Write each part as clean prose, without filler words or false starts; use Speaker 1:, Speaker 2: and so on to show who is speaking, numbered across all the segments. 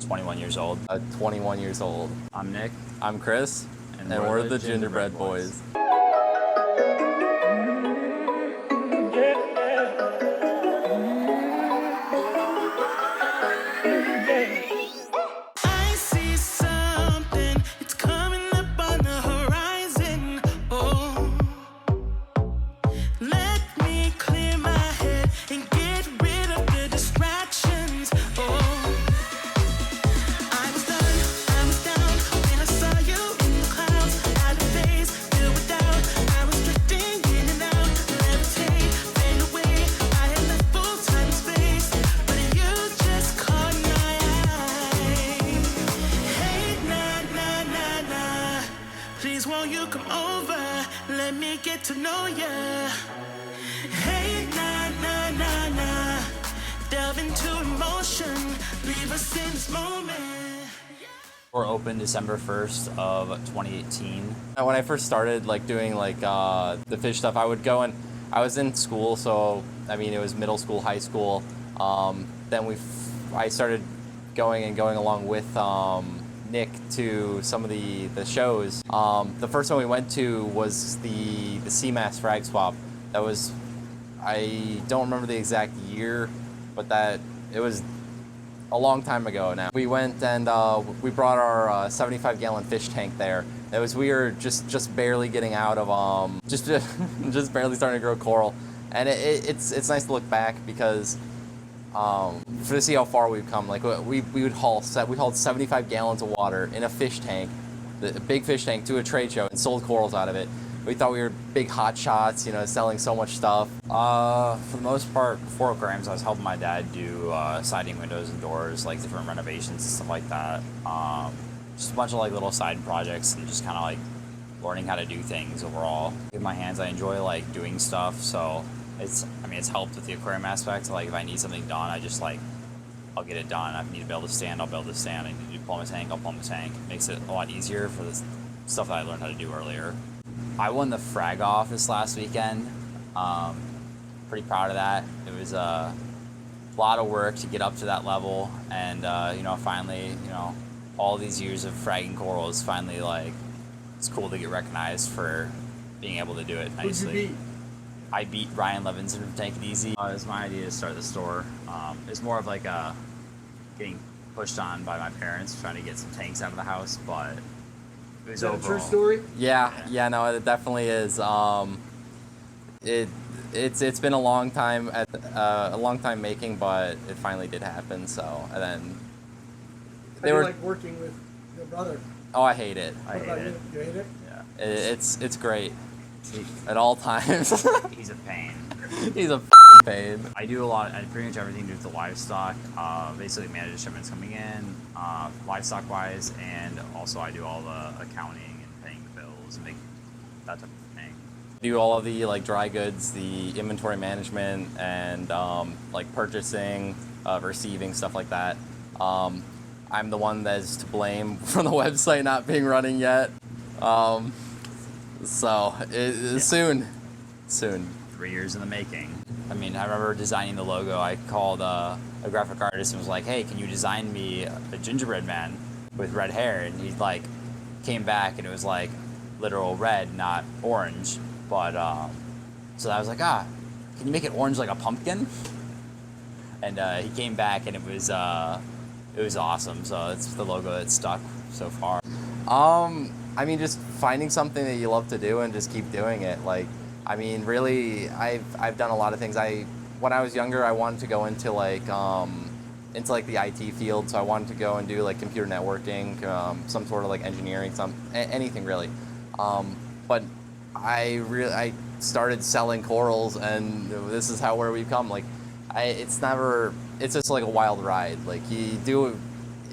Speaker 1: 21 years old.
Speaker 2: 21 years old.
Speaker 1: I'm Nick.
Speaker 2: I'm Chris, and we're the Gingerbread Boys.
Speaker 3: Won't you come over? Let me get to know ya. Hey, nah, nah, nah, nah. Delve into emotion. Leave us in this moment.
Speaker 1: We're open December 1st of 2018.
Speaker 2: When I first started like doing like the fish stuff, I would go and I was in school, so I mean it was middle school, high school. Then I started going along with Nick to some of the shows. The first one we went to was the Seamass Frag Swap. That was, I don't remember the exact year, but it was a long time ago now. We went and we brought our 75-gallon fish tank there. We were just barely getting out of just barely starting to grow coral, and it's nice to look back because to see how far we've come. Like we hauled 75 gallons of water in a fish tank, the big fish tank, to a trade show and sold corals out of it. We thought we were big hot shots, you know, selling so much stuff.
Speaker 1: For the most part, before Aquariums, I was helping my dad do siding windows and doors, like different renovations and stuff like that. Just a bunch of like little side projects and just kind of like learning how to do things overall. In my hands, I enjoy like doing stuff, so it's helped with the aquarium aspect. Like if I need something done, I'll get it done. If I need to build a stand, I'll build a stand. I need to plumb a tank, I'll plumb a tank. It makes it a lot easier for the stuff that I learned how to do earlier. I won the frag off this last weekend. Pretty proud of that. It was a lot of work to get up to that level, and finally, all these years of fragging corals, finally, like, it's cool to get recognized for being able to do it nicely.
Speaker 4: Who'd you beat?
Speaker 1: I beat Ryan Levinson from Tank It Easy. It was my idea to start the store. It's more of like getting pushed on by my parents, trying to get some tanks out of the house, but it was overall.
Speaker 4: Is that a true story?
Speaker 2: Yeah, no, it definitely is. It's been a long time making, but it finally did happen. So, and then
Speaker 4: How do you like working with your brother?
Speaker 2: Oh, I hate it.
Speaker 1: I hate it.
Speaker 4: You hate it?
Speaker 1: Yeah.
Speaker 2: It's great at all times.
Speaker 1: He's a pain.
Speaker 2: He's a pain.
Speaker 1: I do pretty much everything to do with the livestock. Basically manage the shipments coming in, livestock wise, and also I do all the accounting and paying the bills and make that type of thing.
Speaker 2: Do all of the like dry goods, the inventory management, and like purchasing, receiving, stuff like that. I'm the one that's to blame for the website not being running yet. Soon.
Speaker 1: 3 years in the making. I mean, I remember designing the logo. I called a graphic artist and was like, hey, can you design me a gingerbread man with red hair? And he like came back and it was like literal red, not orange. But so I was like, can you make it orange like a pumpkin? And he came back and it was awesome. So it's the logo that's stuck so far.
Speaker 2: I mean, just finding something that you love to do and just keep doing it. Like, I mean, really, I've done a lot of things. When I was younger, I wanted to go into like the IT field. So I wanted to go and do like computer networking, some sort of like engineering, anything really. But I started selling corals, and this is where we've come. Like, it's just like a wild ride. Like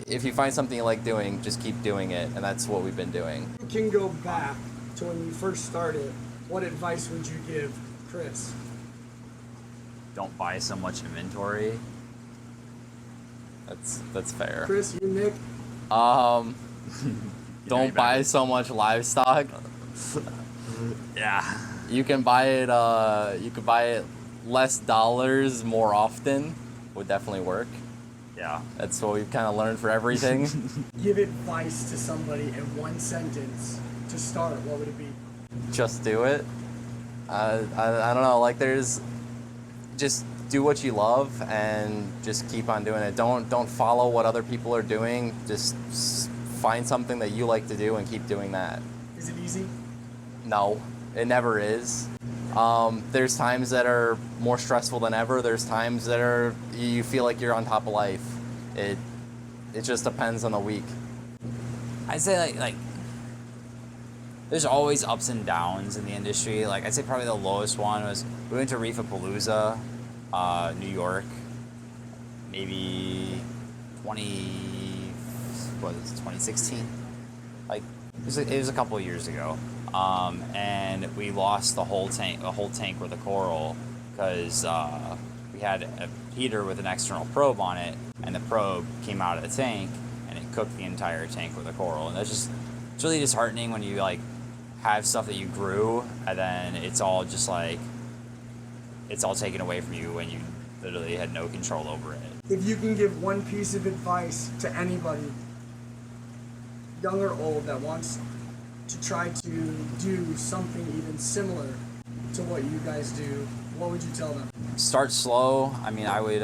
Speaker 2: if you find something you like doing, just keep doing it, and that's what we've been doing.
Speaker 4: You can go back to when you first started. What advice would you give Chris?
Speaker 1: Don't buy so much inventory.
Speaker 2: That's fair.
Speaker 4: Chris, you, Nick?
Speaker 2: Don't buy so much livestock.
Speaker 1: Yeah.
Speaker 2: You can buy it less dollars more often would definitely work.
Speaker 1: Yeah.
Speaker 2: That's what we've kind of learned for everything.
Speaker 4: Give advice to somebody in one sentence to start. What would it be?
Speaker 2: Just do it. I don't know. Like, there's just do what you love and just keep on doing it. Don't follow what other people are doing. Just find something that you like to do and keep doing that.
Speaker 4: Is it easy?
Speaker 2: No, it never is. There's times that are more stressful than ever. There's times that are you feel like you're on top of life. It just depends on the week.
Speaker 1: I'd say like there's always ups and downs in the industry. Like I'd say probably the lowest one was we went to Reefapalooza, New York, maybe 2016. Like it was a couple of years ago. And we lost the whole tank with a coral because we had a heater with an external probe on it, and the probe came out of the tank and it cooked the entire tank with a coral. And it's really disheartening when you like have stuff that you grew and then it's all taken away from you when you literally had no control over it.
Speaker 4: If you can give one piece of advice to anybody, young or old, that wants to try to do something even similar to what you guys do, what would you tell them?
Speaker 1: Start slow. I mean, I would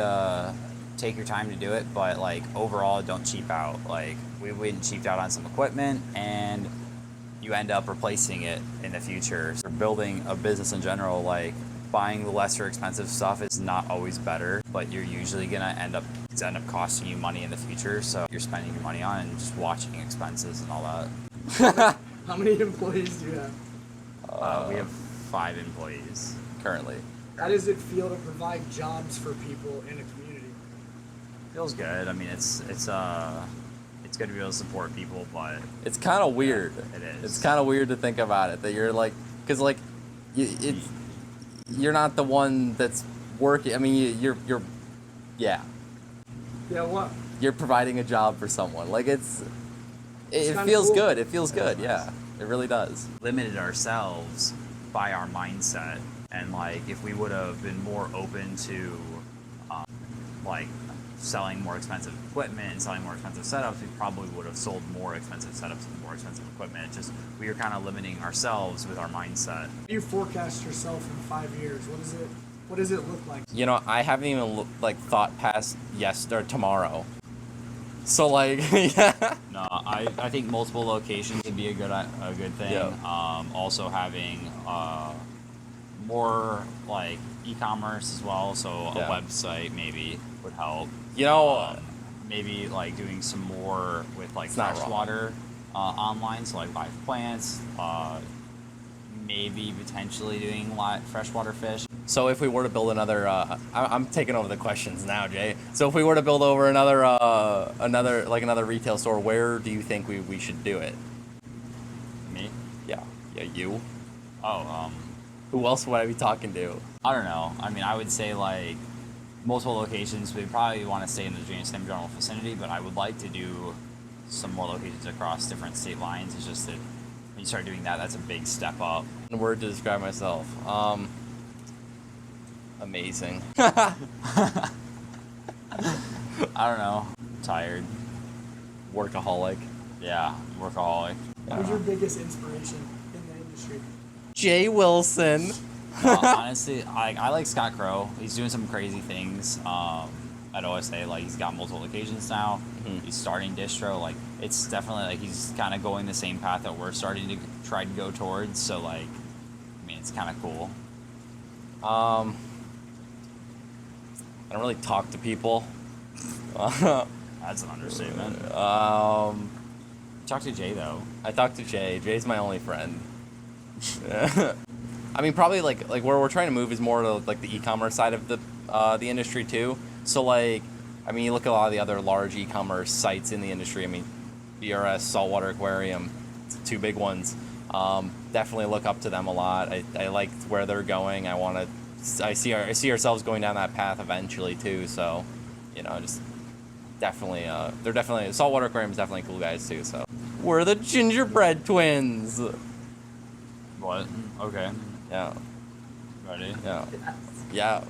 Speaker 1: take your time to do it, but like overall, don't cheap out. Like we went and cheaped out on some equipment, and you end up replacing it in the future. So building a business in general, like buying the lesser expensive stuff is not always better, but you're usually gonna end up costing you money in the future. So you're spending your money on and just watching expenses and all that.
Speaker 4: How many employees do you have?
Speaker 1: We have 5 employees
Speaker 2: Currently.
Speaker 4: How does it feel to provide jobs for people in a community?
Speaker 1: Feels good. I mean, it's good to be able to support people, but
Speaker 2: It's kind of weird.
Speaker 1: it is.
Speaker 2: It's kind of weird to think about it, that you're like, because like, you're not the one that's working. I mean, you're
Speaker 4: Yeah, what?
Speaker 2: you're providing a job for someone. Like it
Speaker 4: kinda
Speaker 2: feels
Speaker 4: cool.
Speaker 2: good. It feels good. Yeah, it really does.
Speaker 1: Limited ourselves by our mindset, and like if we would have been more open to like selling more expensive equipment and selling more expensive setups, we probably would have sold more expensive setups and more expensive equipment. It's just we were kind of limiting ourselves with our mindset.
Speaker 4: You forecast yourself in 5 years. What does it look like?
Speaker 2: You know, I haven't even thought past yesterday or tomorrow. So like, yeah.
Speaker 1: No, I think multiple locations would be a good thing.
Speaker 2: Yeah.
Speaker 1: Also having more like e-commerce as well, so a website maybe would help.
Speaker 2: You know,
Speaker 1: maybe like doing some more with like
Speaker 2: It's not
Speaker 1: freshwater online, so like live plants. Maybe potentially doing freshwater fish.
Speaker 2: so if we were to build another, I'm taking over the questions now, Jay. So if we were to build over another retail store, where do you think we should do it?
Speaker 1: Me?
Speaker 2: Yeah, you.
Speaker 1: Oh,
Speaker 2: Who else would I be talking to?
Speaker 1: I don't know. I mean, I would say like multiple locations. We probably want to stay in the same general vicinity, but I would like to do some more locations across different state lines. It's just that when you start doing that, that's a big step up.
Speaker 2: A word to describe myself. Amazing.
Speaker 1: I don't know. Tired.
Speaker 2: Workaholic.
Speaker 1: Yeah, workaholic.
Speaker 4: Who's your biggest inspiration in the industry?
Speaker 2: Jay Wilson.
Speaker 1: Honestly, I like Scott Crow. He's doing some crazy things at OSA. Like he's got multiple locations now.
Speaker 2: Mhm.
Speaker 1: He's starting distro. Like it's definitely like he's kind of going the same path that we're starting to try to go towards. So like, I mean, it's kind of cool.
Speaker 2: I don't really talk to people.
Speaker 1: That's an understatement.
Speaker 2: I
Speaker 1: Talk to Jay though.
Speaker 2: talk to Jay. Jay's my only friend. I mean, probably like where we're trying to move is more to like the e-commerce side of the industry too. So like, I mean, you look at a lot of the other large e-commerce sites in the industry. I mean, BRS, Saltwater Aquarium, 2 big ones. Definitely look up to them a lot. I like where they're going. I see ourselves going down that path eventually too. So, you know, just definitely, they're definitely, Saltwater Aquarium is definitely cool guys too. So we're the gingerbread twins.
Speaker 1: What? Okay.
Speaker 2: Yeah.
Speaker 1: Ready?
Speaker 2: Yeah. Yeah.